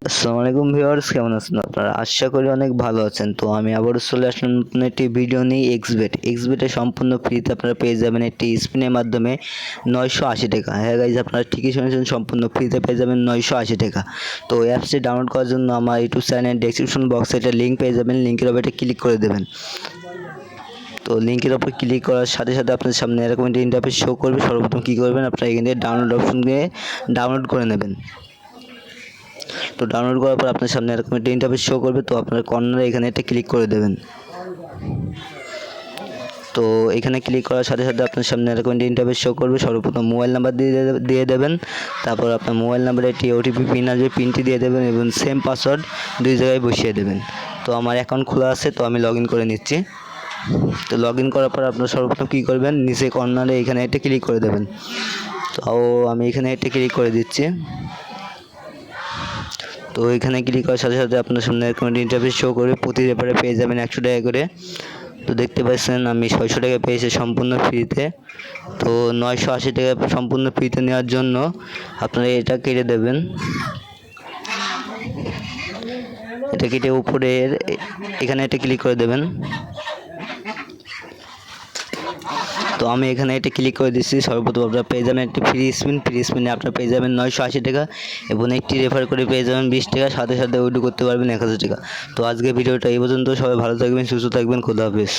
আসসালামু আলাইকুম ভিউয়ার্স, কেমন আছেন আপনারা? আশা করি অনেক ভালো আছেন। তো আমি আবারও চলে আসলাম নতুন একটি ভিডিও নিয়ে। এক্সবেটে সম্পূর্ণ ফ্রিতে আপনারা পেয়ে যাবেন একটি স্পিনের মাধ্যমে 980 টাকা। হ্যাঁ গাইজ, আপনারা ঠিকই শুনেছেন, সম্পূর্ণ ফ্রিতে পেয়ে যাবেন 980 টাকা। তো অ্যাপসটি ডাউনলোড করার জন্য আমার ইউটিউব চ্যানেল ডেসক্রিপশন বক্সে একটা লিঙ্ক পেয়ে যাবেন। লিঙ্কের ওপর একটা ক্লিক করে দেবেন। তো লিঙ্কের ওপর ক্লিক করার সাথে সাথে আপনার সামনে এরকম একটা ইন্টারফেস শো করবে। সর্বপ্রথম কী করবেন, আপনারা এখান থেকে ডাউনলোড অপশন দিয়ে ডাউনলোড করে নেবেন। তো ডাউনলোড করার পর আপনার সামনে এরকম একটা ইন্টারফেস শো করবে। তো আপনার কর্নারে এখানে একটা ক্লিক করে দেবেন। তো এখানে ক্লিক করার সাথে সাথে আপনার সামনে এরকম একটা ইন্টারফেস শো করবে। সর্বপ্রথম মোবাইল নাম্বার দিয়ে দেবেন। তারপর আপনার মোবাইল নাম্বারে একটি ওটিপি পিন আসবে, পিনটি দিয়ে দেবেন এবং সেম পাসওয়ার্ড দুই জায়গায় বসিয়ে দেবেন। তো আমার অ্যাকাউন্ট খোলা আছে, তো আমি লগ ইন করে নিচ্ছি। তো লগ ইন করার পর আপনার সর্বপ্রথম কী করবেন, নিচে কর্নারে এখানে একটা ক্লিক করে দেবেন। তো আমি এখানে একটা ক্লিক করে দিচ্ছি। তো এখানে ক্লিক করার সাথে সাথে আপনার সামনে এরকম একটা ইন্টারফেস শো করবে। প্রতি রেফারে পেয়ে যাবেন 100 টাকা করে। তো দেখতে পাচ্ছেন আমি 600 টাকা পেয়েছি সম্পূর্ণ ফ্রিতে। তো 980 টাকা সম্পূর্ণ ফ্রিতে নেওয়ার জন্য আপনারা এটা কেটে দেবেন। এটা কেটে উপরের এখানে এটা ক্লিক করে দেবেন। তো আমি এখানে এটা ক্লিক করে দিচ্ছি। সর্বপ্রথম আপনারা পেয়ে যাবেন একটি ফ্রি স্পিনে আপনারা পেয়ে যাবেন 980 টাকা এবং একটি রেফার করে পেয়ে যাবেন 20 টাকা, সাথে সাথে উইথড্র করতে পারবেন 1000 টাকা। তো আজকে ভিডিওটা এই পর্যন্ত। সবাই ভালো থাকবেন, সুস্থ থাকবেন, খোদা হাফেজ।